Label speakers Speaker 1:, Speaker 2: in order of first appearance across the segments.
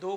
Speaker 1: 2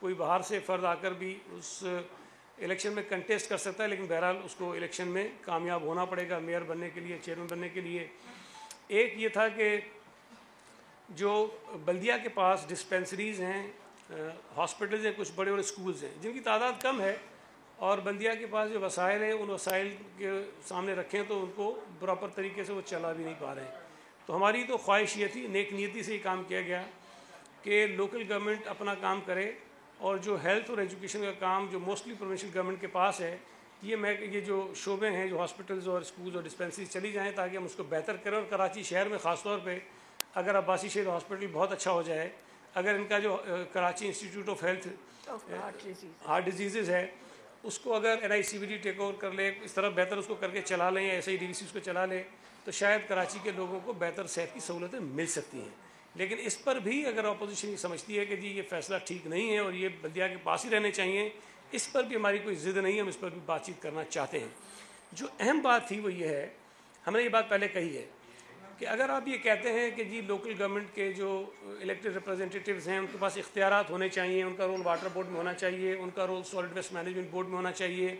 Speaker 1: کوئی باہر سے فرد آ کر بھی اس الیکشن میں کنٹیسٹ کر سکتا ہے، لیکن بہرحال اس کو الیکشن میں کامیاب ہونا پڑے گا میئر بننے کے لیے، چیئرمین بننے کے لیے۔ ایک یہ تھا کہ جو بلدیہ کے پاس ڈسپینسریز ہیں، ہاسپٹلز ہیں، کچھ بڑے بڑے اسکولز ہیں جن کی تعداد کم ہے، اور بلدیہ کے پاس جو وسائل ہیں ان وسائل کے سامنے رکھیں تو ان کو پراپر طریقے سے وہ چلا بھی نہیں پا رہے ہیں۔ تو ہماری تو خواہش یہ تھی، نیک نیتی سے یہ کام کیا گیا کہ لوکل گورنمنٹ اپنا کام کرے، اور جو ہیلتھ اور ایجوکیشن کا کام جو موسٹلی پروونشل گورنمنٹ کے پاس ہے، یہ جو شعبے ہیں، جو ہاسپٹلز اور اسکولز اور ڈسپینسریز چلی جائیں تاکہ ہم اس کو بہتر کریں۔ اور کراچی شہر میں خاص طور پہ اگر عباسی شہید ہاسپٹل بہت اچھا ہو جائے، اگر ان کا جو Karachi institute of health heart diseases ہے اس کو اگر NICVD ٹیک اوور کر لے، اس طرح بہتر اس کو کر کے چلا لیں، ایسے ہی DVC اس کو چلا لے، تو شاید کراچی کے لوگوں کو بہتر صحت کی سہولتیں مل سکتی ہیں۔ لیکن اس پر بھی اگر اپوزیشن یہ سمجھتی ہے کہ جی یہ فیصلہ ٹھیک نہیں ہے اور یہ بلدیہ کے پاس ہی رہنے چاہیے، اس پر بھی ہماری کوئی ضد نہیں ہے، ہم اس پر بھی بات چیت کرنا چاہتے ہیں۔ جو اہم بات تھی وہ یہ ہے، ہم نے یہ بات پہلے کہی ہے کہ اگر آپ یہ کہتے ہیں کہ جی لوکل گورنمنٹ کے جو الیکٹڈ ریپرزنٹیٹیوز ہیں ان کے پاس اختیارات ہونے چاہیے، ان کا رول واٹر بورڈ میں ہونا چاہیے، ان کا role solid waste management board میں ہونا چاہیے،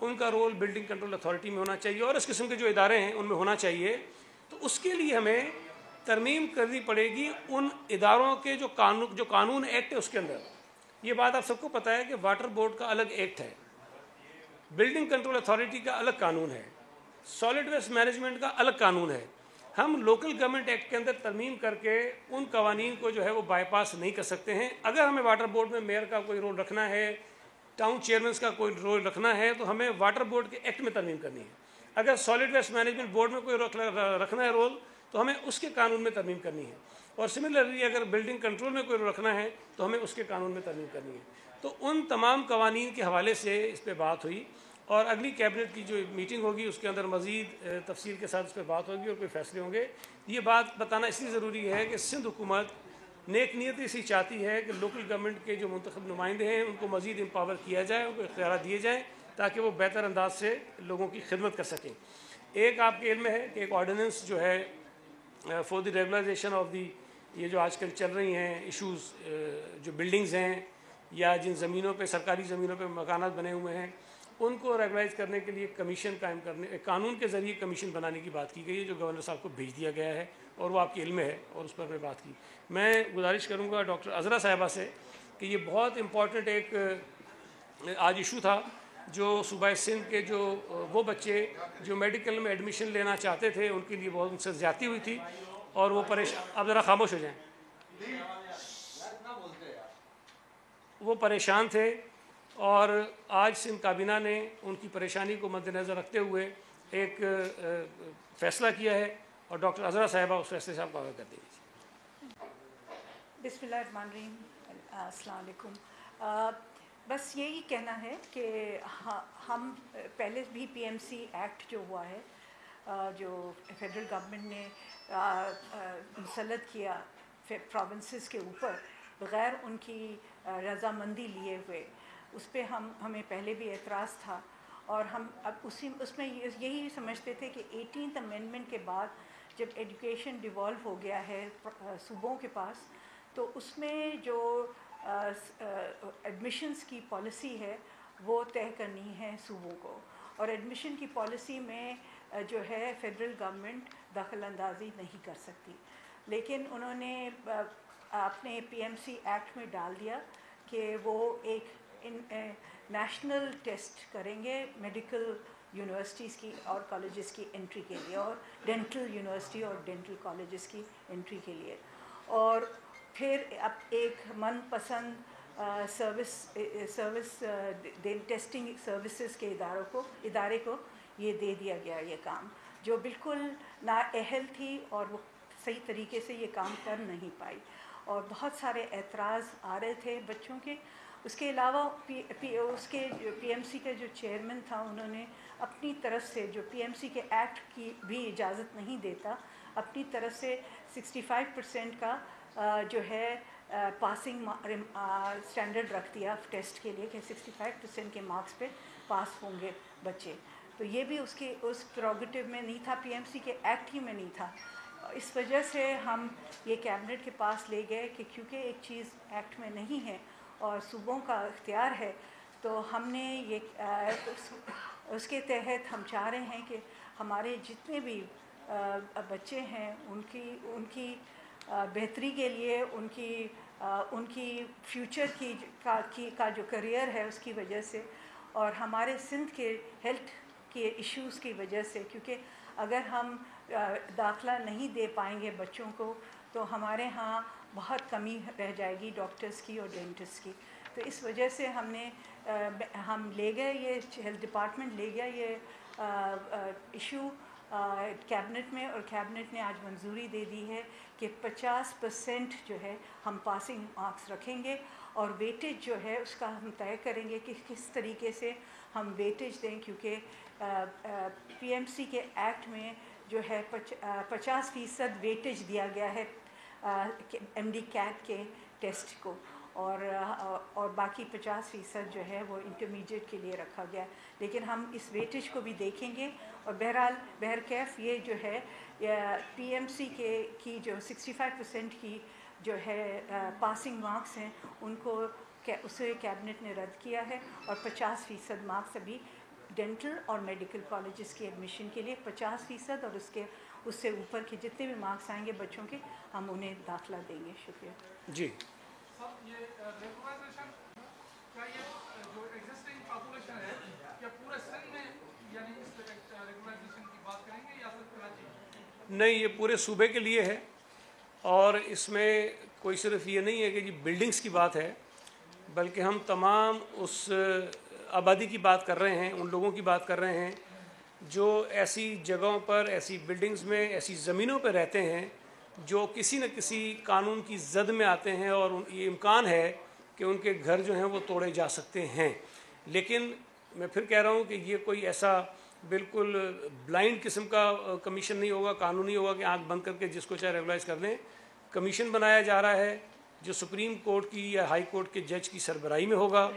Speaker 1: ان کا رول بلڈنگ کنٹرول اتھارٹی میں ہونا چاہیے، اور اس قسم کے جو ادارے ہیں ان میں ہونا چاہیے، تو اس کے لیے ہمیں ترمیم کرنی پڑے گی ان اداروں کے جو قانون ایکٹ ہے اس کے اندر۔ یہ بات آپ سب کو پتہ ہے کہ واٹر بورڈ کا الگ ایکٹ ہے، بلڈنگ کنٹرول اتھارٹی کا الگ قانون ہے، سالڈ ویسٹ مینجمنٹ کا الگ قانون ہے۔ ہم لوکل گورنمنٹ ایکٹ کے اندر ترمیم کر کے ان قوانین کو جو ہے وہ بائی پاس نہیں کر سکتے ہیں۔ اگر ہمیں واٹر بورڈ میں میئر کا کوئی رول رکھنا ہے، ٹاؤن چیئرمینس کا کوئی رول رکھنا ہے، تو ہمیں واٹر بورڈ کے ایکٹ میں ترمیم کرنی ہے۔ اگر سالڈ ویسٹ مینجمنٹ بورڈ میں کوئی رکھنا ہے رول، تو ہمیں اس کے قانون میں ترمیم کرنی ہے، اور سملرلی اگر بلڈنگ کنٹرول میں کوئی رکھنا ہے تو ہمیں اس کے قانون میں ترمیم کرنی ہے۔ تو ان تمام قوانین کے حوالے سے اس پہ بات ہوئی، اور اگلی کیبنٹ کی جو میٹنگ ہوگی اس کے اندر مزید تفصیل کے ساتھ اس پہ بات ہوگی اور کوئی فیصلے ہوں گے۔ یہ بات بتانا اس لیے ضروری ہے کہ سندھ حکومت نیک نیتی سے چاہتی ہے کہ لوکل گورنمنٹ کے جو منتخب نمائندے ہیں ان کو مزید امپاور کیا جائے، ان کو اختیارات دیے جائیں تاکہ وہ بہتر انداز سے لوگوں کی خدمت کر سکیں۔ ایک آپ کے علم میں ہے کہ ایک آرڈیننس جو ہے فور دی ریگولائزیشن آف دی، یہ جو آج کل چل رہی ہیں ایشوز، جو بلڈنگز ہیں یا جن زمینوں پہ سرکاری زمینوں پہ مکانات بنے ہوئے ہیں ان کو ریگولائز کرنے کے لیے کمیشن قائم کرنے، ایک قانون کے ذریعے کمیشن بنانے کی بات کی گئی ہے جو گورنر صاحب کو بھیج دیا گیا ہے، اور وہ آپ کے علم میں ہے اور اس پر میں بات کی۔ میں گزارش کروں گا ڈاکٹر عذرا صاحبہ سے کہ یہ بہت امپورٹنٹ ایک آج ایشو تھا، جو صوبہ سندھ کے جو وہ بچے جو میڈیکل میں ایڈمیشن لینا چاہتے تھے ان کے لیے بہت ان سے زیادتی ہوئی تھی، اور وہ آپ ذرا خاموش ہو جائیں، وہ پریشان تھے، اور آج سندھ کابینہ نے ان کی پریشانی کو مد نظر رکھتے ہوئے ایک فیصلہ کیا ہے، اور ڈاکٹر عذرا صاحبہ اس فیصلے سے آپ کو آگاہ کر دیں گے۔
Speaker 2: بسم اللہ الرحمن الرحیم، السلام علیکم۔ بس یہی کہنا ہے کہ ہم پہلے بھی PMC ایکٹ جو ہوا ہے، جو فیڈرل گورنمنٹ نے مسلط کیا پروونسز کے اوپر بغیر ان کی رضامندی لیے ہوئے، اس پہ ہمیں پہلے بھی اعتراض تھا، اور ہم اب اس میں یہی سمجھتے تھے کہ 18th امینڈمنٹ کے بعد جب ایجوکیشن ڈیوالو ہو گیا ہے صوبوں کے پاس، تو اس میں جو ایڈمیشنز کی پالیسی ہے وہ طے کرنی ہے صوبوں کو، اور ایڈمیشن کی پالیسی میں جو ہے فیڈرل گورنمنٹ دخل اندازی نہیں کر سکتی، لیکن انہوں نے اپنے PMC ایکٹ میں ڈال دیا کہ وہ ایک نیشنل ٹیسٹ کریں گے میڈیکل یونیورسٹیز کی اور کالجز کی انٹری کے لیے، اور ڈینٹل یونیورسٹی اور ڈینٹل کالجز کی انٹری کے لیے، اور پھر اب ایک من پسند سروس ٹیسٹنگ سروسز کے ادارے کو یہ دے دیا گیا یہ کام، جو بالکل نااہل تھی اور وہ صحیح طریقے سے یہ کام کر نہیں پائی، اور بہت سارے اعتراض آ رہے تھے بچوں کے۔ اس کے علاوہ اس کے PMC کا جو چیئرمین تھا انہوں نے اپنی طرف سے، جو PMC کے ایکٹ کی بھی اجازت نہیں دیتا، اپنی طرف سے 65% کا جو ہے پاسنگ اسٹینڈرڈ رکھ دیا ٹیسٹ کے لیے کہ 65% کے مارکس پہ پاس ہوں گے بچے۔ تو یہ بھی اس پروگیٹیو میں نہیں تھا، PMC کے ایکٹ ہی میں نہیں تھا۔ اس وجہ سے ہم یہ کیبنٹ کے پاس لے گئے کہ کیونکہ ایک چیز ایکٹ میں نہیں ہے اور صوبوں کا اختیار ہے، تو ہم نے یہ اس کے تحت ہم چاہ رہے ہیں کہ ہمارے جتنے بھی بچے ہیں ان کی بہتری کے لیے، ان کی فیوچر کا جو کریئر ہے اس کی وجہ سے، اور ہمارے سندھ کے ہیلتھ کے ایشوز کی وجہ سے، کیونکہ اگر ہم داخلہ نہیں دے پائیں گے بچوں کو تو ہمارے ہاں بہت کمی رہ جائے گی ڈاکٹرز کی اور ڈینٹسٹ کی. تو اس وجہ سے ہم لے گئے، یہ ہیلتھ ڈپارٹمنٹ لے گیا یہ ایشو کیبنٹ میں، اور کیبنٹ نے آج منظوری دے دی ہے کہ 50% جو ہے ہم پاسنگ مارکس رکھیں گے، اور ویٹیج جو ہے اس کا ہم طے کریں گے کہ کس طریقے سے ہم ویٹیج دیں، کیونکہ پی ایم سی کے ایکٹ میں جو ہے 50% ویٹیج دیا گیا ہے ایم ڈی کیٹ کے ٹیسٹ کو، اور باقی 50% جو ہے وہ انٹرمیڈیٹ کے لیے رکھا گیا. لیکن ہم اس ویٹیج کو بھی دیکھیں گے، اور بہرکیف یہ جو ہے پی ایم سی کی جو 65% کی جو ہے پاسنگ مارکس ہیں ان کو اسے کیبنٹ نے رد کیا ہے، اور 50% مارکس ابھی ڈینٹل اور میڈیکل کالجز کی ایڈمیشن کے لیے 50%، اور اس سے اوپر کے جتنے بھی مارکس آئیں گے بچوں کے ہم انہیں داخلہ دیں گے. شکریہ.
Speaker 1: جی
Speaker 3: سب یہ ریگولائزیشن کیا یہ جو ایگزسٹنگ پاپولیشن ہے کیا پورے سندھ میں یعنی اس ریگولائزیشن کی بات کریں گے یا صرف کراچی؟
Speaker 1: نہیں، یہ پورے صوبے کے لیے ہے، اور اس میں کوئی صرف یہ نہیں ہے کہ جی بلڈنگز کی بات ہے، بلکہ ہم تمام اس آبادی کی بات کر رہے ہیں، ان لوگوں کی بات کر رہے ہیں جو ایسی جگہوں پر، ایسی بلڈنگز میں، ایسی زمینوں پہ رہتے ہیں جو کسی نہ کسی قانون کی زد میں آتے ہیں، اور یہ امکان ہے کہ ان کے گھر جو ہیں وہ توڑے جا سکتے ہیں. لیکن میں پھر کہہ رہا ہوں کہ یہ کوئی ایسا بالکل بلائنڈ قسم کا کمیشن نہیں ہوگا، قانون نہیں ہوگا کہ آنکھ بند کر کے جس کو چاہے ریگولائز کر دیں. کمیشن بنایا جا رہا ہے جو سپریم کورٹ کی یا ہائی کورٹ کے جج کی سربراہی میں ہوگا،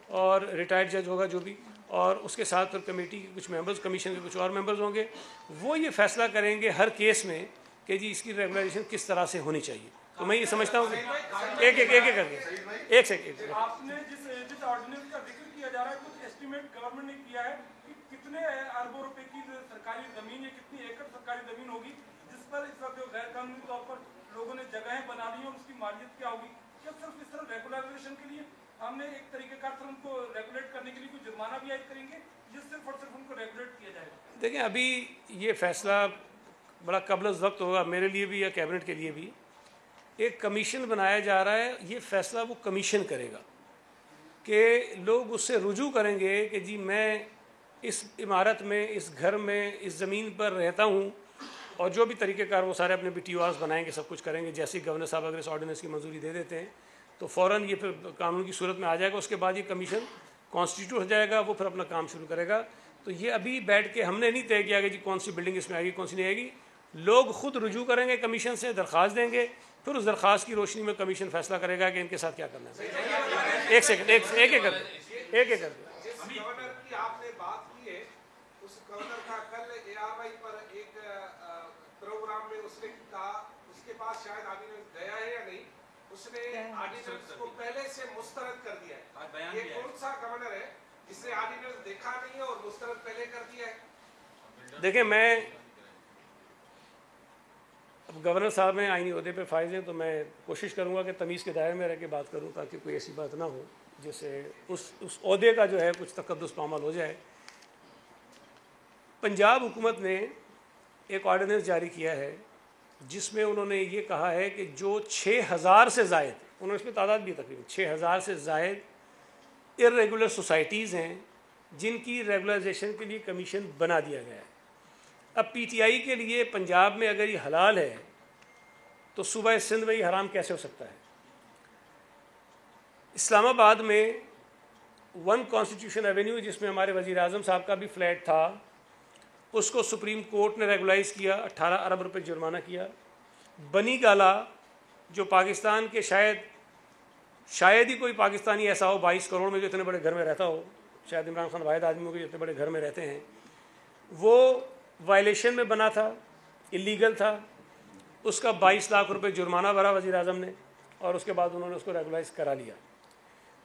Speaker 1: اور ریٹائرڈ جج ہوگا جو بھی، اور اس کے ساتھ پھر کمیٹی کے کچھ ممبرز، کمیشن کے کچھ اور ممبرز ہوں گے. وہ یہ فیصلہ کریں گے ہر کیس میں کہ جی اس کی ریگولائزیشن کس طرح سے ہونی چاہیے. تو میں یہ سمجھتا ہوں کہ ایک کر کے ایک سیکنڈ.
Speaker 3: آپ نے جس آرڈیننس کا ذکر کیا جا رہا ہے، کچھ ایسٹیمیٹ گورنمنٹ نے کیا ہے کہ کتنے اربوں روپے کی سرکاری زمین یا کتنی ایکڑ سرکاری زمین ہوگی جس پر اس وقت غیر قانونی طور پر لوگوں نے جگہیں بنا لی ہیں، اور اس کی مالیت کیا ہوگی؟ کیا صرف اس طرح ریگولائزیشن کے لیے ہم نے ایک طریقہ کار سے ان کو ریگولیٹ کرنے کے لیے کوئی جرمانہ بھی عائد کریں گے، جس صرف اور صرف ان کو ریگولیٹ کیا جائے گا؟
Speaker 1: دیکھیں، ابھی یہ فیصلہ بڑا قبل از وقت ہوگا میرے لیے بھی یا کیبنٹ کے لیے بھی. ایک کمیشن بنایا جا رہا ہے، یہ فیصلہ وہ کمیشن کرے گا کہ لوگ اس سے رجوع کریں گے کہ جی میں اس عمارت میں، اس گھر میں، اس زمین پر رہتا ہوں، اور جو بھی طریقہ کار وہ سارے اپنے پی ٹی اوز بنائیں گے، سب کچھ کریں گے. جیسے گورنر صاحب اگر اس آرڈیننس کی منظوری دے دیتے ہیں تو فوراً یہ پھر قانون کی صورت میں آ جائے گا. اس کے بعد یہ کمیشن کانسٹیٹیوٹ ہو جائے گا، وہ پھر اپنا کام شروع کرے گا. تو یہ ابھی بیٹھ کے ہم نے نہیں طے کیا کہ جی کون سی بلڈنگ اس میں آئے گی، کون سی نہیں آئے گی. لوگ خود رجوع کریں گے کمیشن سے، درخواست دیں گے، پھر اس درخواست کی روشنی میں کمیشن فیصلہ کرے گا کہ ان کے ساتھ کیا کرنا ہے. ایک سیکنڈ، ایک کر
Speaker 4: جس گورنر کی آپ نے بات کی ہے، اس گورنر کا کل اے آر آئی پر ایک پروگرام میں اس نے کہا، اس کے پاس شاید آرڈیننس گیا ہے یا نہیں، اس نے آرڈیننس کو پہلے سے مسترد کر دیا ہے. یہ کون سا گورنر ہے جس نے آرڈیننس دیکھا نہیں ہے اور مسترد پہلے کر دیا ہے؟
Speaker 1: دیکھیں، میں اب گورنر صاحب میں آئینی عہدے پہ فائز ہیں، تو میں کوشش کروں گا کہ تمیز کے دائرے میں رہ کے بات کروں تاکہ کوئی ایسی بات نہ ہو جس سے اس عہدے کا جو ہے کچھ تقدس پامال ہو جائے. پنجاب حکومت نے ایک آرڈیننس جاری کیا ہے جس میں انہوں نے یہ کہا ہے کہ جو 6000 سے زائد، انہوں نے اس میں تعداد بھی تقریباً 6000 سے زائد ارریگولر سوسائٹیز ہیں جن کی ریگولائزیشن کے لیے کمیشن بنا دیا گیا ہے. اب پی ٹی آئی کے لیے پنجاب میں اگر یہ حلال ہے تو صوبہ سندھ میں یہ حرام کیسے ہو سکتا ہے؟ اسلام آباد میں 1 کانسٹیٹیوشن ایونیو جس میں ہمارے وزیر اعظم صاحب کا بھی فلیٹ تھا، اس کو سپریم کورٹ نے ریگولائز کیا، 18 ارب روپے جرمانہ کیا. بنی گالا جو پاکستان کے شاید ہی کوئی پاکستانی ایسا ہو 22 کروڑ میں جو اتنے بڑے گھر میں رہتا ہو، شاید عمران خان واحد آدمی ہو کہ اتنے بڑے گھر میں رہتے ہیں، وہ وائلیشن میں بنا تھا، اللیگل تھا. اس کا 22 لاکھ روپے جرمانہ بھرا وزیر اعظم نے، اور اس کے بعد انہوں نے اس کو ریگولائز کرا لیا.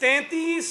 Speaker 1: 33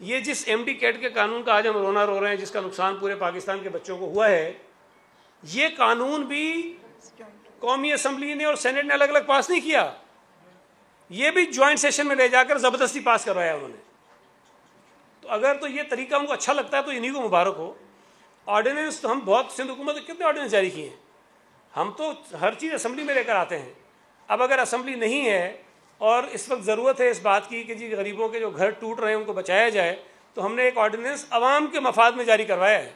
Speaker 1: یہ جس MD CAT کے قانون کا آج ہم رونا رو رہے ہیں، جس کا نقصان پورے پاکستان کے بچوں کو ہوا ہے، یہ قانون بھی قومی اسمبلی نے اور سینٹ نے الگ الگ پاس نہیں کیا، یہ بھی جوائنٹ سیشن میں لے جا کر زبردستی پاس کروایا انہوں نے۔ تو اگر تو یہ طریقہ ہم کو اچھا لگتا ہے تو انہیں کو مبارک ہو۔ آرڈیننس تو ہم بہت سندھ حکومت نے کتنے آرڈیننس جاری کیے ہیں، ہم تو ہر چیز اسمبلی میں لے کر آتے ہیں۔ اب اگر اسمبلی نہیں ہے اور اس وقت ضرورت ہے اس بات کی کہ جی غریبوں کے جو گھر ٹوٹ رہے ہیں ان کو بچایا جائے، تو ہم نے ایک آرڈیننس عوام کے مفاد میں جاری کروایا ہے،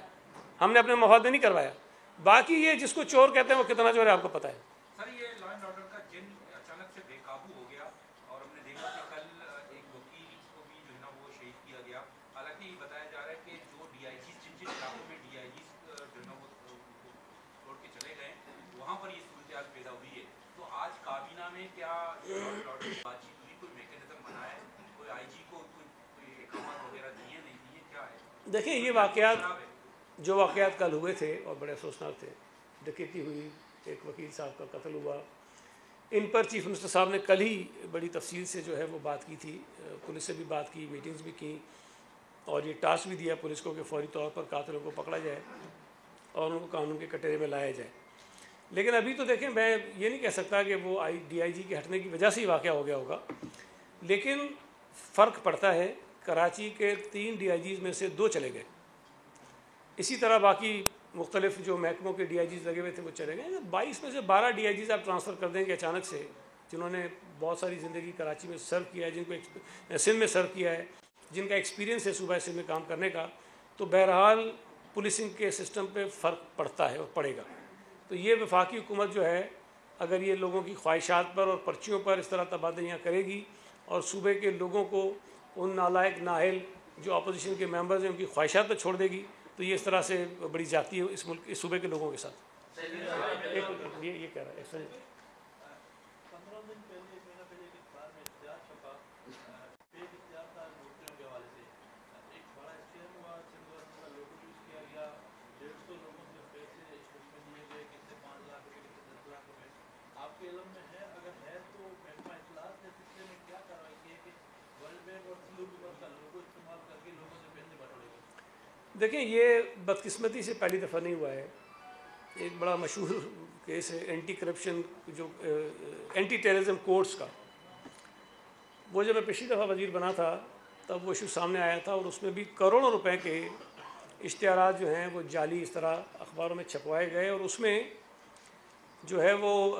Speaker 1: ہم نے اپنے مفاد میں نہیں کروایا۔ باقی یہ جس کو چور کہتے ہیں وہ کتنا چور ہے آپ کو پتہ ہے۔
Speaker 5: سر یہ لا اینڈ آرڈر کا جن اچانک سے بے قابو ہو گیا اور ہم نے دیکھا کہ کل ایک وکیل کو بھی جو ہے نا وہ شہید کیا گیا، حالانکہ یہ بتایا جا رہا ہے کہ جو DIGs جن علاقوں میں DIGs جو ہے نا وہ چھوڑ کے چلے گئے وہاں پر یہ صورتحال پیدا ہوئی ہے۔ تو آج کابینہ میں کیا لا اینڈ آرڈر کی بات چیت ہوئی، کوئی میکینزم بنا ہے، کوئی IG کو کوئی احکامات وغیرہ دیے نہیں دیے، کیا ہے؟
Speaker 1: دیکھیں یہ واقعات جو واقعات کل ہوئے تھے اور بڑے افسوسناک تھے، ڈکیتی ہوئی، ایک وکیل صاحب کا قتل ہوا، ان پر چیف منسٹر صاحب نے کل ہی بڑی تفصیل سے جو ہے وہ بات کی تھی، پولیس سے بھی بات کی، میٹنگز بھی کی، اور یہ ٹاسک بھی دیا پولیس کو کہ فوری طور پر قاتلوں کو پکڑا جائے اور ان کو قانون کے کٹہرے میں لایا جائے۔ لیکن ابھی تو دیکھیں میں یہ نہیں کہہ سکتا کہ وہ DIG کے ہٹنے کی وجہ سے ہی واقعہ ہو گیا ہوگا، لیکن فرق پڑتا ہے۔ کراچی کے 3 DIGs میں سے 2 چلے گئے، اسی طرح باقی مختلف جو محکموں کے DIGs لگے ہوئے تھے وہ چلے گئے۔ 22 میں سے 12 DIGs آپ ٹرانسفر کر دیں گے اچانک سے، جنہوں نے بہت ساری زندگی کراچی میں سرو کیا ہے، جن کو سندھ میں سرو کیا ہے، جن کا ایکسپیرینس ہے صوبہ سندھ میں کام کرنے کا، تو بہرحال پولیسنگ کے سسٹم پہ فرق پڑتا ہے اور پڑے گا۔ تو یہ وفاقی حکومت جو ہے اگر یہ لوگوں کی خواہشات پر اور پرچیوں پر اس طرح تبادلیاں کرے گی اور صوبے کے لوگوں کو ان نالائق نااہل جو اپوزیشن کے ممبرز ہیں ان کی خواہشات پر چھوڑ دے گی، تو یہ اس طرح سے بڑی زیادتی ہے اس ملک اس صوبے کے لوگوں کے ساتھ۔ یہ کہہ رہا ہے
Speaker 6: 15 دن پہلے ایک مہینہ پہلے ایک اخبار میں اشتہار چھپا، ایک اشتہار تھا نوکریوں کے حوالے سے، ایک بڑا اشتہار ہوا، سندھ گورنمنٹ کا لوگو یوز کیا گیا، 150 لوگوں سے پیسے اس میں دیے گئے، کسی 5 لاکھ روپے، کسی 10 لاکھ روپے۔ آپ کے علم میں ہے، اگر ہے تو محکمہ اطلاعات کے سلسلے میں کیا کارروائی کی ہے کہ ورلڈ بینک اور سندھ حکومت کا لوگو استعمال کر کے لوگوں سے پیسے بٹورے گئے؟
Speaker 1: دیکھیں یہ بدقسمتی سے پہلی دفعہ نہیں ہوا ہے، ایک بڑا مشہور کیس ہے اینٹی کرپشن جو اینٹی ٹیررزم کورٹس کا، وہ جب میں پچھلی دفعہ وزیر بنا تھا تب وہ ایشو سامنے آیا تھا، اور اس میں بھی کروڑوں روپے کے اشتہارات جو ہیں وہ جعلی اس طرح اخباروں میں چھپوائے گئے، اور اس میں جو ہے وہ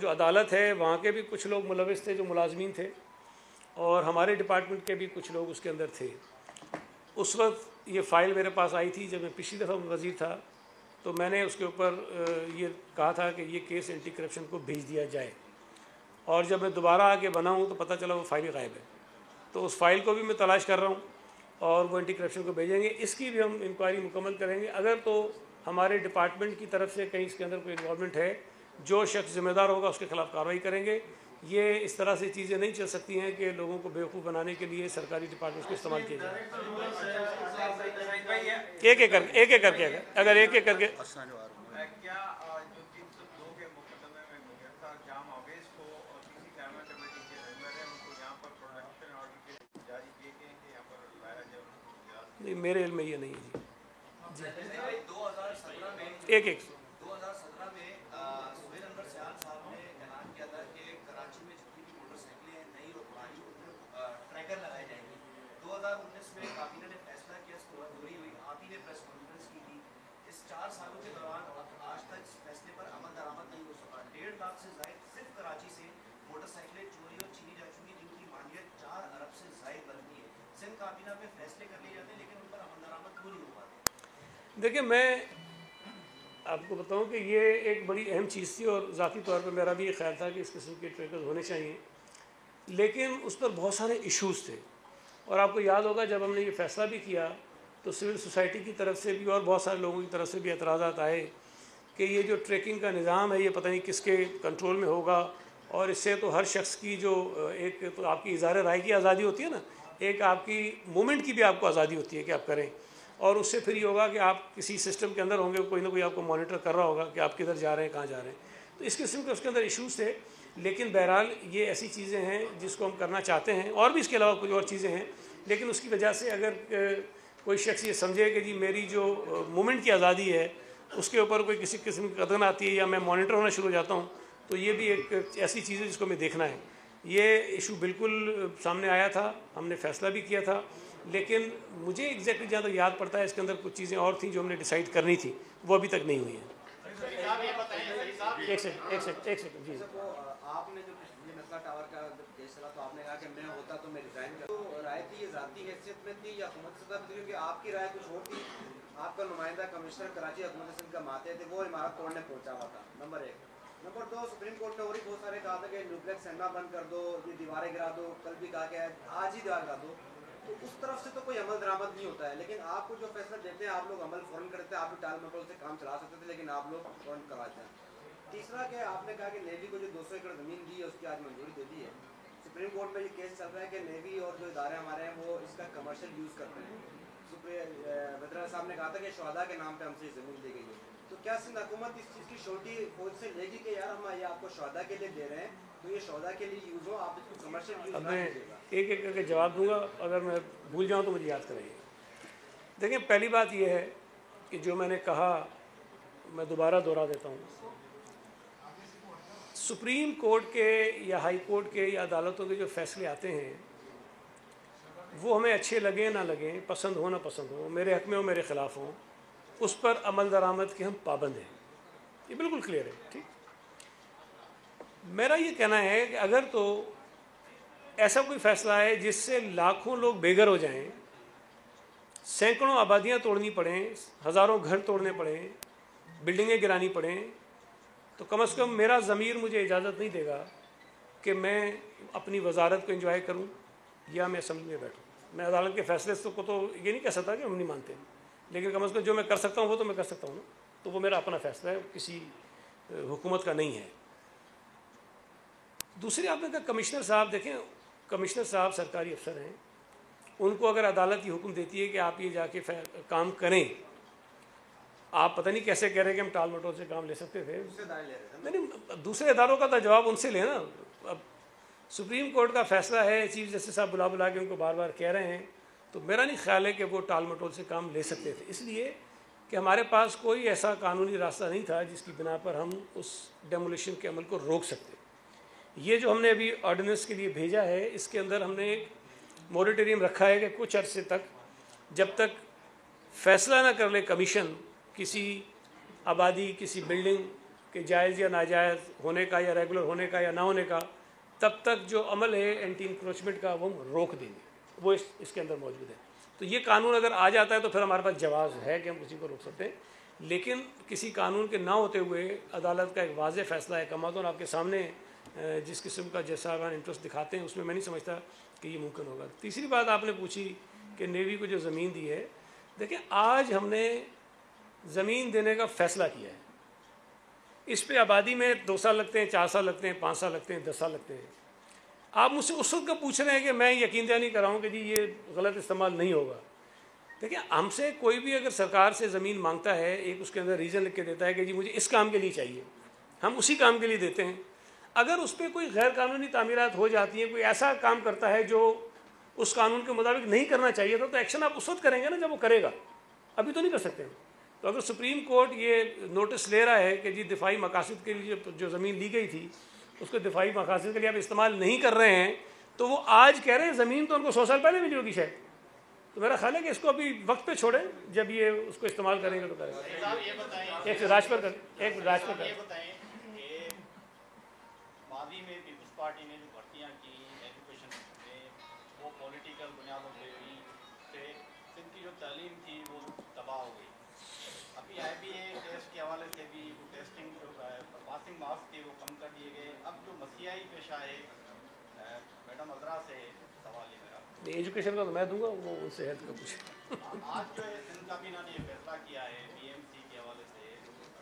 Speaker 1: جو عدالت ہے وہاں کے بھی کچھ لوگ ملوث تھے جو ملازمین تھے، اور ہمارے ڈپارٹمنٹ کے بھی کچھ لوگ اس کے اندر تھے۔ اس وقت یہ فائل میرے پاس آئی تھی جب میں پچھلی دفعہ وزیر تھا، تو میں نے اس کے اوپر یہ کہا تھا کہ یہ کیس اینٹی کرپشن کو بھیج دیا جائے، اور جب میں دوبارہ آگے بنا ہوں تو پتہ چلا وہ فائل ہی غائب ہے۔ تو اس فائل کو بھی میں تلاش کر رہا ہوں اور وہ اینٹی کرپشن کو بھیجیں گے، اس کی بھی ہم انکوائری مکمل کریں گے۔ اگر تو ہمارے ڈپارٹمنٹ کی طرف سے کہیں اس کے اندر کوئی انوالومنٹ ہے، جو شخص ذمہ دار ہوگا اس کے خلاف کارروائی کریں گے۔ یہ اس طرح سے چیزیں نہیں چل سکتی ہیں کہ لوگوں کو بیوقوف بنانے کے لیے سرکاری ڈپارٹمنٹس کو استعمال کیا جائے۔ ایک ایک کر کے اگر ایک ایک کر کے
Speaker 7: کیا جو 302 کے مقدمے میں گرفتار جام اویس کو اور کسی قیامہ کمیٹی کے ممبر ہیں ان کو یہاں پر پروڈکشن آرڈر کے جاری کیے گئے کہ یہاں پر لایا جائے؟
Speaker 1: نہیں، میرے علم میں یہ نہیں ہے جی۔
Speaker 5: 2017 میں
Speaker 1: ایک
Speaker 5: 2017 میں سہیل انور سیال صاحب نے اعلان کیا تھا کہ کراچی میں جتنی بھی موٹر سائیکلیں ہیں نئی اور پرانی ان میں ٹریکر لگائے جائیں گے۔ 2019 میں کابینہ نے فیصلہ کیا، اس کو منظوری ہوئی، آپ ہی نے پریس کانفرنس کی تھی۔ اس 4 سالوں کے دوران آج تک اس فیصلے پر عمل درآمد نہیں ہو سکا۔ 1.5 لاکھ سے زائد صرف کراچی سے موٹر سائیکلیں چوری اور چھینی جا چکی، جن کی مالیت 4 ارب سے زائد بنتی ہے۔ سندھ کابینہ میں فیصلے کر لیے جاتے ہیں لیکن ان پر عمل درآمد کیوں نہیں ہو پاتے؟
Speaker 1: دیکھیں میں آپ کو بتاؤں کہ یہ ایک بڑی اہم چیز تھی، اور ذاتی طور پر میرا بھی یہ خیال تھا کہ اس قسم کے ٹریکرز ہونے چاہیے، لیکن اس پر بہت سارے ایشوز تھے۔ اور آپ کو یاد ہوگا جب ہم نے یہ فیصلہ بھی کیا تو سول سوسائٹی کی طرف سے بھی اور بہت سارے لوگوں کی طرف سے بھی اعتراضات آئے کہ یہ جو ٹریکنگ کا نظام ہے یہ پتہ نہیں کس کے کنٹرول میں ہوگا، اور اس سے تو ہر شخص کی جو ایک تو آپ کی اظہار رائے کی آزادی ہوتی ہے نا، ایک آپ کی موومنٹ کی بھی آپ کو آزادی ہوتی ہے کہ آپ کریں، اور اس سے پھر یہ ہوگا کہ آپ کسی سسٹم کے اندر ہوں گے، کوئی نہ کوئی آپ کو مانیٹر کر رہا ہوگا کہ آپ کدھر جا رہے ہیں، کہاں جا رہے ہیں۔ تو اس قسم کے اس کے اندر ایشوز تھے۔ لیکن بہرحال یہ ایسی چیزیں ہیں جس کو ہم کرنا چاہتے ہیں، اور بھی اس کے علاوہ کچھ اور چیزیں ہیں، لیکن اس کی وجہ سے اگر کوئی شخص یہ سمجھے کہ جی میری جو مومنٹ کی آزادی ہے اس کے اوپر کوئی کسی قسم کی قدر آتی ہے یا میں مانیٹر ہونا شروع ہو جاتا ہوں، تو یہ بھی ایک ایسی چیز ہے جس کو ہمیں دیکھنا ہے۔ یہ ایشو بالکل سامنے آیا تھا، ہم نے فیصلہ بھی کیا تھا، لیکن مجھے ایگزیکٹلی جہاں تک یاد پڑتا ہے اس کے اندر کچھ چیزیں اور تھیں جو ہم نے ڈیسائیڈ کرنی تھی، وہ ابھی تک نہیں ہوئی ہیں۔ ایک سیکنڈ جی،
Speaker 5: آپ نے جو مسئلہ ٹاور کا کیس چلا تو آپ نے کہا کہ میں ہوتا تو میں ریزائن کرتا، تو رائے تھی یہ ذاتی حیثیت میں تھی یا حکومت سطح پہ تھی؟ کیونکہ آپ کی رائے کچھ اور تھی، آپ کا نمائندہ کمشنر کراچی حکومت سندھ کا ماتے تھے، وہ عمارت توڑنے پہنچا ہوا تھا، نمبر 1۔ نمبر 2، سپریم کورٹ نے اور ہی بہت سارے کہا تھا کہ نیوکلیکس سینما بند کر دو، یہ دیواریں گرا دو، کل بھی کہا کہ آج ہی دیوار گرا دو، تو اس طرف سے تو کوئی عمل درآمد نہیں ہوتا ہے، لیکن آپ کو جو فیصلہ دیتے ہیں آپ لوگ عمل فوراً کرتے ہیں، آپ بھی ٹال مٹول سے کام چلا سکتے تھے لیکن آپ لوگ فوراً کرواتے ہیں۔ تیسرا کہ آپ نے کہا کہ نیوی کو جو 200 ایکڑ زمین دی ہے اس کی آج منظوری دے دی ہے، سپریم کورٹ میں یہ کیس چل رہا ہے کہ نیوی اور جو ادارے ہمارے ہیں وہ اس کا کمرشل یوز کرتے ہیں۔ بدرا صاحب نے کہا تھا کہ شہداء کے نام پہ ہم سے زمین دی گئی ہے، تو کیا سندھ حکومت اس چیز کی شورٹی فوج سے لے گی کہ یار ہم یہ آپ کو شہداء کے لیے دے رہے ہیں تو یہ شہداء کے لیے یوز ہو، آپ اس کو کمرشل یوز
Speaker 1: اب
Speaker 5: نہ
Speaker 1: میں
Speaker 5: کیجیے گا؟
Speaker 1: ایک ایک کر کے جواب دوں گا، اگر میں بھول جاؤں تو مجھے یاد کرائیے۔ دیکھیں، پہلی بات یہ ہے کہ جو میں نے کہا میں دوبارہ دہرا دیتا ہوں، سپریم کورٹ کے یا ہائی کورٹ کے یا عدالتوں کے جو فیصلے آتے ہیں وہ ہمیں اچھے لگیں نہ لگیں، پسند ہو نہ پسند ہو، میرے حق میں ہو میرے خلاف ہوں، اس پر عمل درآمد کے ہم پابند ہیں، یہ بالکل کلیئر ہے۔ ٹھیک، میرا یہ کہنا ہے کہ اگر تو ایسا کوئی فیصلہ ہے جس سے لاکھوں لوگ بے گھر ہو جائیں، سینکڑوں آبادیاں توڑنی پڑیں، ہزاروں گھر توڑنے پڑیں، بلڈنگیں گرانی پڑیں، تو کم از کم میرا ضمیر مجھے اجازت نہیں دے گا کہ میں اپنی وزارت کو انجوائے کروں یا میں اسمبلی میں بیٹھوں۔ میں عدالت کے فیصلے کو تو یہ نہیں کہہ سکتا کہ ہم نہیں مانتے، لیکن کم از کم جو میں کر سکتا ہوں وہ تو میں کر سکتا ہوں نا، تو وہ میرا اپنا فیصلہ ہے، کسی حکومت کا نہیں ہے۔ دوسری آپ نے کہا کمشنر صاحب، دیکھیں کمشنر صاحب سرکاری افسر ہیں، ان کو اگر عدالت یہ حکم دیتی ہے کہ آپ یہ جا کے کام کریں، آپ پتہ نہیں کیسے کہہ رہے ہیں کہ ہم ٹال مٹول سے کام لے سکتے تھے، نہیں، دوسرے اداروں کا تو جواب ان سے لیں نا۔ اب سپریم کورٹ کا فیصلہ ہے، چیف جسٹس صاحب بلا کے ان کو بار بار کہہ رہے ہیں، تو میرا نہیں خیال ہے کہ وہ ٹال مٹول سے کام لے سکتے تھے، اس لیے کہ ہمارے پاس کوئی ایسا قانونی راستہ نہیں تھا جس کی بنا پر ہم اس ڈیمولیشن کے عمل کو روک سکتے۔ یہ جو ہم نے ابھی آرڈیننس کے لیے بھیجا ہے، اس کے اندر ہم نے ایک موریٹوریم رکھا ہے کہ کچھ عرصے تک جب تک فیصلہ نہ کر لے کمیشن کسی آبادی، کسی بلڈنگ کے جائز یا ناجائز ہونے کا یا ریگولر ہونے کا یا نہ ہونے کا، تب تک جو عمل ہے اینٹی انکروچمنٹ کا وہ ہم روک دیں گے، وہ اس کے اندر موجود ہے۔ تو یہ قانون اگر آ جاتا ہے تو پھر ہمارے پاس جواز ہے کہ ہم کسی کو روک سکتے ہیں، لیکن کسی قانون کے نہ ہوتے ہوئے عدالت کا ایک واضح فیصلہ ہے کماتون آپ کے سامنے جس قسم کا جیسا انٹرسٹ دکھاتے ہیں اس میں میں نہیں سمجھتا کہ یہ ممکن ہوگا۔ تیسری بات آپ نے پوچھی کہ نیوی کو جو زمین دی ہے، دیکھیں آج ہم نے زمین دینے کا فیصلہ کیا ہے، اس پہ آبادی میں 2 سال لگتے ہیں، 4 سال لگتے ہیں، 5 سال لگتے ہیں، 10 سال لگتے ہیں۔ آپ مجھ سے اس وقت کا پوچھ رہے ہیں کہ میں یقین دہانی کر رہا ہوں کہ جی یہ غلط استعمال نہیں ہوگا۔ دیکھیں ہم سے کوئی بھی اگر سرکار سے زمین مانگتا ہے، ایک اس کے اندر ریزن لکھ کے دیتا ہے کہ جی مجھے اس کام کے لیے چاہیے، ہم اسی کام کے لیے دیتے ہیں۔ اگر اس پہ کوئی غیر قانونی تعمیرات ہو جاتی ہیں، کوئی ایسا کام کرتا ہے جو اس قانون کے مطابق نہیں کرنا چاہیے تھا، تو ایکشن آپ اس وقت کریں گے نا جب وہ کرے گا، ابھی تو نہیں کر سکتے۔ تو اگر سپریم کورٹ یہ نوٹس لے رہا ہے کہ جی دفاعی مقاصد کے لیے جو زمین لی گئی تھی اس کو دفاعی مقاصد کے لیے آپ استعمال نہیں کر رہے ہیں، تو وہ آج کہہ رہے ہیں زمین تو ان کو 100 سال پہلے ملی ہوگی شاید، تو میرا خیال ہے کہ اس کو ابھی وقت پہ چھوڑیں، جب یہ اس کو استعمال کریں گے تو کریں گے۔ ایک راج پر
Speaker 8: ماضی میں پیپلز پارٹی نے جو بھرتیاں کی ایجوکیشن میں، وہ پولیٹیکل بنیادوں پہ ہوئی، سے سندھ کی جو تعلیم تھی وہ تباہ ہو گئی۔ ابھی IBA ٹیسٹ کے حوالے سے بھی وہ ٹیسٹنگ جو پاسنگ مارکس تھے وہ کم کر دیے گئے۔ اب جو مسیحی پیشہ ہے، میڈم عذرا سے سوال ہے میرا،
Speaker 1: ایجوکیشن کا تو میں دوں گا، وہ ان سے ہیلپ کا پوچھیں۔
Speaker 8: آج جو ہے سندھ کابینہ نے یہ فیصلہ کیا ہے BMC کے حوالے سے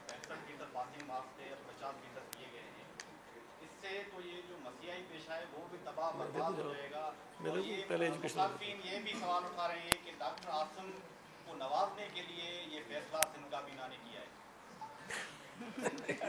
Speaker 8: 65% پاسنگ مارکس تھے، اب 50% کیے گئے ہیں، اس سے تو یہ جو مسیحی پیشہ ہے وہ بھی تباہ برباد ہو جائے گا۔ اور یہ مخالفین یہ بھی سوال اٹھا رہے ہیں کہ ڈاکٹر عاصم کو نوازنے کے لیے یہ فیصلہ سندھ کابینہ نے کیا ہے۔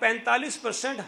Speaker 1: 45%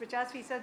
Speaker 2: 50%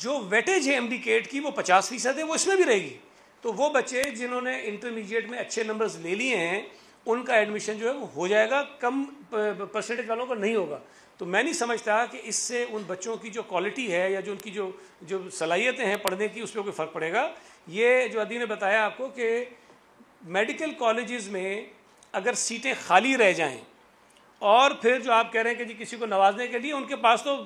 Speaker 1: جو ویٹیج ہے MD-CAT کی وہ 50% ہے، وہ اس میں بھی رہے گی. تو وہ بچے جنہوں نے انٹرمیڈیٹ میں اچھے نمبرز لے لیے ہیں ان کا ایڈمیشن جو ہے وہ ہو جائے گا، کم پرسنٹیج والوں کا نہیں ہوگا. تو میں نہیں سمجھتا کہ اس سے ان بچوں کی جو کوالٹی ہے یا جو ان کی جو صلاحیتیں ہیں پڑھنے کی اس پہ کوئی فرق پڑے گا. یہ جو عدی نے بتایا آپ کو کہ میڈیکل کالجز میں اگر سیٹیں خالی رہ جائیں اور پھر جو آپ کہہ رہے ہیں کہ جی کسی کو نوازنے کے لیے ان کے پاس تو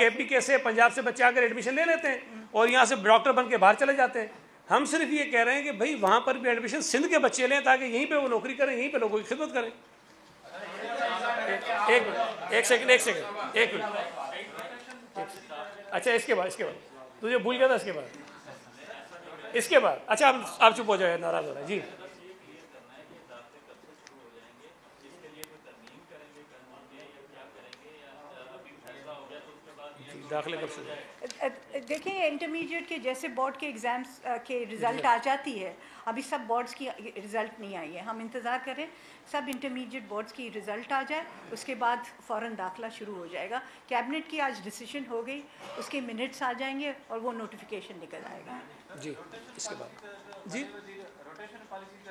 Speaker 1: KPK سے پنجاب سے بچے آ کر ایڈمیشن لے لیتے ہیں اور یہاں سے ڈاکٹر بن کے باہر چلے جاتے ہیں. ہم صرف یہ کہہ رہے ہیں کہ بھائی وہاں پر بھی ایڈمیشن سندھ کے بچے لیں تاکہ یہیں پہ وہ نوکری کریں، یہیں پہ لوگوں کی خدمت کریں. ایک سیکنڈ اچھا اس کے بعد تجھے بھول گیا تھا اس کے بعد اچھا آپ چپ ہو جائے، ناراض ہو رہا ہے. جی داخلے کب شروع؟
Speaker 2: دیکھیں انٹرمیڈیٹ کے جیسے بورڈ کے ایگزامس کے رزلٹ آ جاتی ہے، ابھی سب بورڈز کی رزلٹ نہیں آئی ہے، ہم انتظار کریں سب انٹرمیڈیٹ بورڈز کی رزلٹ آ جائے، اس کے بعد فوراً داخلہ شروع ہو جائے گا. کیبنٹ کی آج ڈیسیشن ہو گئی، اس کے منٹس آ جائیں گے اور وہ نوٹیفیکیشن نکل آئے گا.
Speaker 1: جی اس کے بعد جی
Speaker 6: روٹیشن پالیسی سے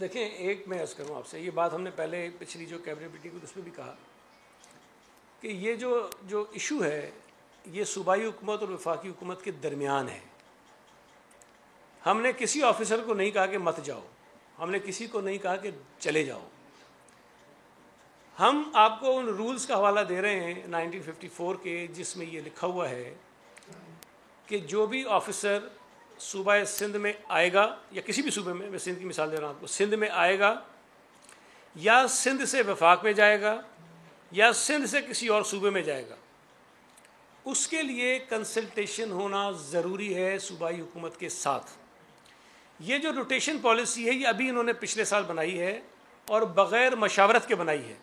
Speaker 1: دیکھیں ایک میں عرض کروں آپ سے، یہ بات ہم نے پہلے پچھلی جو کیبنٹ میٹنگ ہوئی اس میں بھی کہا کہ یہ جو ایشو ہے یہ صوبائی حکومت اور وفاقی حکومت کے درمیان ہے. ہم نے کسی آفیسر کو نہیں کہا کہ مت جاؤ، ہم نے کسی کو نہیں کہا کہ چلے جاؤ. ہم آپ کو ان رولز کا حوالہ دے رہے ہیں 1954 کے، جس میں یہ لکھا ہوا ہے کہ جو بھی آفیسر صوبہ سندھ میں آئے گا یا کسی بھی صوبے میں سندھ کی مثال دے رہا ہوں آپ کو، سندھ میں آئے گا یا سندھ سے وفاق میں جائے گا یا سندھ سے کسی اور صوبے میں جائے گا، اس کے لیے کنسلٹیشن ہونا ضروری ہے صوبائی حکومت کے ساتھ. یہ جو روٹیشن پالیسی ہے یہ ابھی انہوں نے پچھلے سال بنائی ہے اور بغیر مشاورت کے بنائی ہے.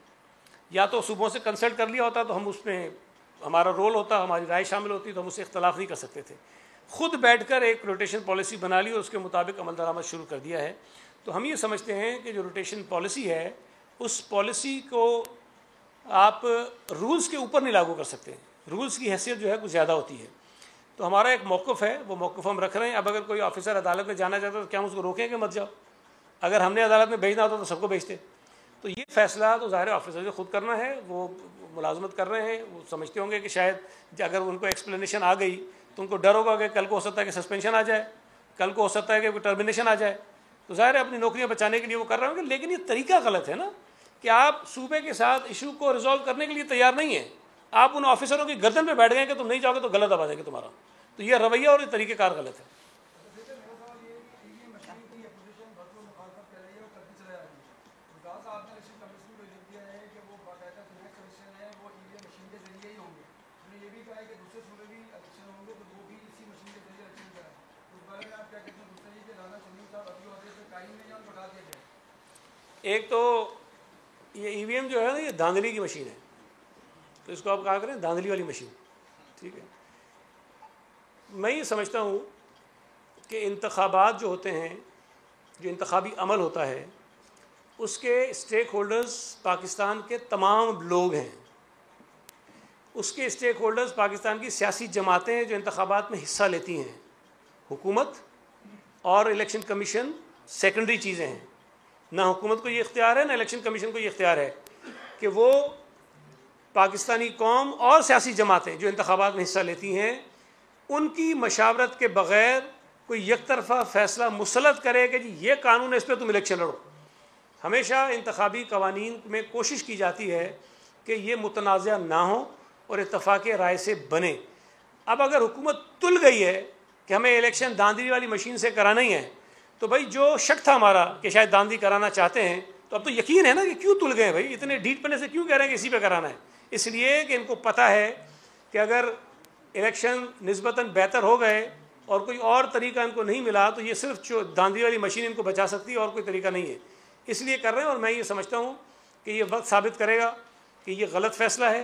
Speaker 1: یا تو صوبوں سے کنسلٹ کر لیا ہوتا تو ہم اس میں ہمارا رول ہوتا، ہماری رائے شامل ہوتی تو ہم اس سے اختلاف نہیں کر سکتے تھے. خود بیٹھ کر ایک روٹیشن پالیسی بنا لی اور اس کے مطابق عمل درآمد شروع کر دیا ہے. تو ہم یہ سمجھتے ہیں کہ جو روٹیشن پالیسی ہے اس پالیسی کو آپ رولز کے اوپر نہیں لاگو کر سکتے، رولز کی حیثیت جو ہے کچھ زیادہ ہوتی ہے. تو ہمارا ایک موقف ہے، وہ موقف ہم رکھ رہے ہیں. اب اگر کوئی آفیسر عدالت میں جانا چاہتا ہے تو کیا ہم اس کو روکیں کہ مت جاؤ؟ اگر ہم نے عدالت میں بھیجنا ہوتا تو سب کو بھیجتے. تو یہ فیصلہ تو ظاہر آفیسر سے خود کرنا ہے، وہ ملازمت کر رہے ہیں، وہ سمجھتے ہوں گے کہ شاید اگر ان کو ایکسپلینیشن آ گئی تو ان کو ڈر ہوگا کہ کل کو ہو سکتا ہے کہ سسپینشن آ جائے، کل کو ہو سکتا ہے کہ کوئی ٹرمینیشن آ جائے. تو ظاہر ہے اپنی نوکریاں بچانے کے لیے وہ کر رہے ہوں گے، لیکن یہ طریقہ غلط ہے نا کہ آپ صوبے کے ساتھ ایشو کو ریزالو کرنے کے لیے تیار نہیں ہیں، آپ ان آفیسروں کی گردن پہ بیٹھ گئے کہ تم نہیں جاؤ گے تو غلط آواز ہے کہ تمہارا. تو یہ رویہ اور یہ طریقہ کار غلط ہے. ایک تو یہ EVM جو ہے نا یہ دھاندلی کی مشین ہے، تو اس کو آپ کہا کریں دھاندلی والی مشین. ٹھیک ہے، میں یہ سمجھتا ہوں کہ انتخابات جو ہوتے ہیں، جو انتخابی عمل ہوتا ہے، اس کے اسٹیک ہولڈرز پاکستان کے تمام لوگ ہیں. اس کے اسٹیک ہولڈرز پاکستان کی سیاسی جماعتیں ہیں جو انتخابات میں حصہ لیتی ہیں. حکومت اور الیکشن کمیشن سیکنڈری چیزیں ہیں. نہ حکومت کو یہ اختیار ہے نہ الیکشن کمیشن کو یہ اختیار ہے کہ وہ پاکستانی قوم اور سیاسی جماعتیں جو انتخابات میں حصہ لیتی ہیں ان کی مشاورت کے بغیر کوئی یک طرفہ فیصلہ مسلط کرے کہ جی یہ قانون ہے اس پہ تم الیکشن لڑو. ہمیشہ انتخابی قوانین میں کوشش کی جاتی ہے کہ یہ متنازع نہ ہو اور اتفاق رائے سے بنے. اب اگر حکومت تل گئی ہے کہ ہمیں الیکشن دھاندلی والی مشین سے کرانا ہی ہے تو بھائی جو شک تھا ہمارا کہ شاید دھاندلی کرانا چاہتے ہیں تو اب تو یقین ہے نا کہ کیوں تل گئے بھائی، اتنے ڈھیٹ پنے سے کیوں کہہ رہے ہیں کہ اسی پہ کرانا ہے؟ اس لیے کہ ان کو پتہ ہے کہ اگر الیکشن نسبتاً بہتر ہو گئے اور کوئی اور طریقہ ان کو نہیں ملا تو یہ صرف جو دھاندلی والی مشین ان کو بچا سکتی ہے اور کوئی طریقہ نہیں ہے. اس لیے کر رہے ہیں اور میں یہ سمجھتا ہوں کہ یہ وقت ثابت کرے گا کہ یہ غلط فیصلہ ہے